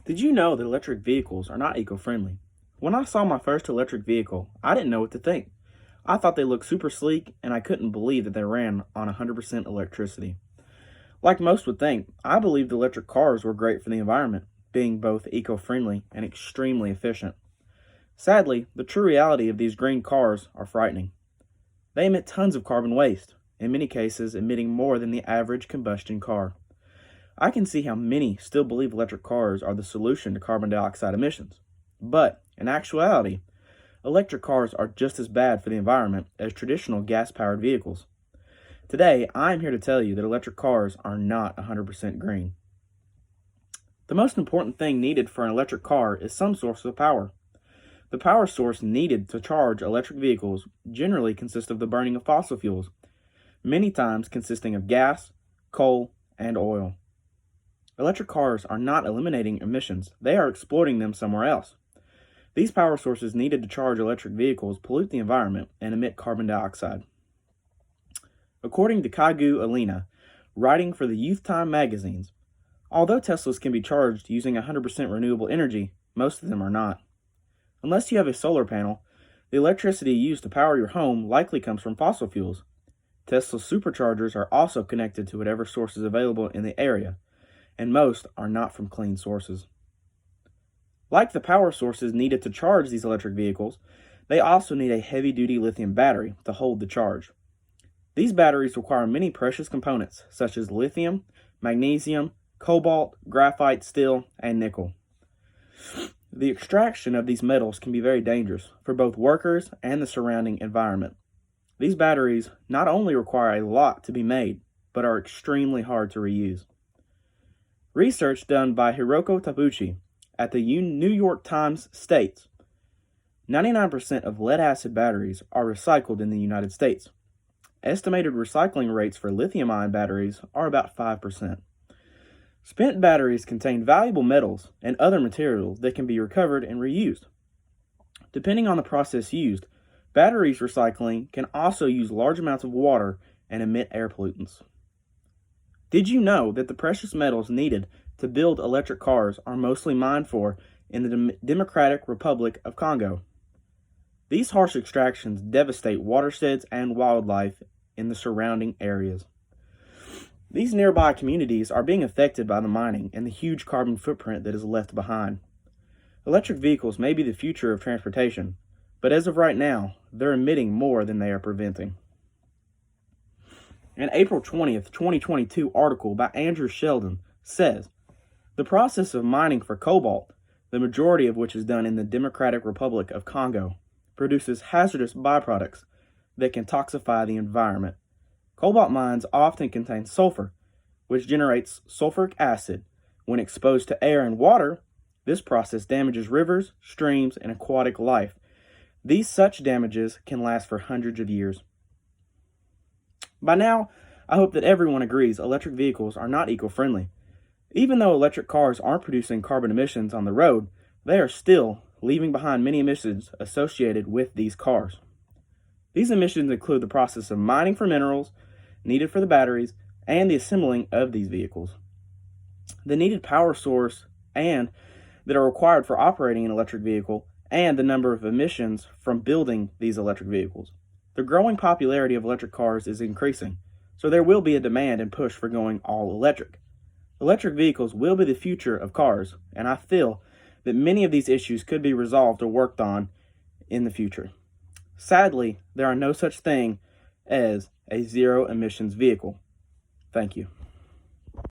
Did you know that electric vehicles are not eco-friendly? When I saw my first electric vehicle, I didn't know what to think. I thought they looked super sleek, and I couldn't believe that they ran on 100% electricity. Like most would think, I believed electric cars were great for the environment, being both eco-friendly and extremely efficient. Sadly, the true reality of these green cars are frightening. They emit tons of carbon waste, in many cases emitting more than the average combustion car. I can see how many still believe electric cars are the solution to carbon dioxide emissions. But, in actuality, electric cars are just as bad for the environment as traditional gas powered vehicles. Today, I'm here to tell you that electric cars are not 100% green. The most important thing needed for an electric car is some source of power. The power source needed to charge electric vehicles generally consists of the burning of fossil fuels, many times consisting of gas, coal, and oil. Electric cars are not eliminating emissions, they are exploiting them somewhere else. These power sources needed to charge electric vehicles pollute the environment and emit carbon dioxide. According to Kaigu Alina, writing for the Youth Time magazines, although Teslas can be charged using 100% renewable energy, most of them are not. Unless you have a solar panel, the electricity used to power your home likely comes from fossil fuels. Tesla's superchargers are also connected to whatever source is available in the area, and most are not from clean sources. Like the power sources needed to charge these electric vehicles, they also need a heavy-duty lithium battery to hold the charge. These batteries require many precious components such as lithium, magnesium, cobalt, graphite, steel, and nickel. The extraction of these metals can be very dangerous for both workers and the surrounding environment. These batteries not only require a lot to be made, but are extremely hard to reuse. Research done by Hiroko Tabuchi at the New York Times states 99% of lead-acid batteries are recycled in the United States. Estimated recycling rates for lithium-ion batteries are about 5%. Spent batteries contain valuable metals and other materials that can be recovered and reused. Depending on the process used, batteries recycling can also use large amounts of water and emit air pollutants. Did you know that the precious metals needed to build electric cars are mostly mined for in the Democratic Republic of Congo? These harsh extractions devastate watersheds and wildlife in the surrounding areas. These nearby communities are being affected by the mining and the huge carbon footprint that is left behind. Electric vehicles may be the future of transportation, but as of right now, they're emitting more than they are preventing. An April 20th, 2022 article by Andrew Sheldon says, the process of mining for cobalt, the majority of which is done in the Democratic Republic of Congo, produces hazardous byproducts that can toxify the environment. Cobalt mines often contain sulfur, which generates sulfuric acid. When exposed to air and water, this process damages rivers, streams, and aquatic life. These such damages can last for hundreds of years. By now, I hope that everyone agrees electric vehicles are not eco-friendly. Even though electric cars aren't producing carbon emissions on the road, they are still leaving behind many emissions associated with these cars. These emissions include the process of mining for minerals needed for the batteries and the assembling of these vehicles. The needed power source and that are required for operating an electric vehicle and the number of emissions from building these electric vehicles. The growing popularity of electric cars is increasing, so there will be a demand and push for going all electric. Electric vehicles will be the future of cars, and I feel that many of these issues could be resolved or worked on in the future. Sadly, there are no such thing as a zero emissions vehicle. Thank you.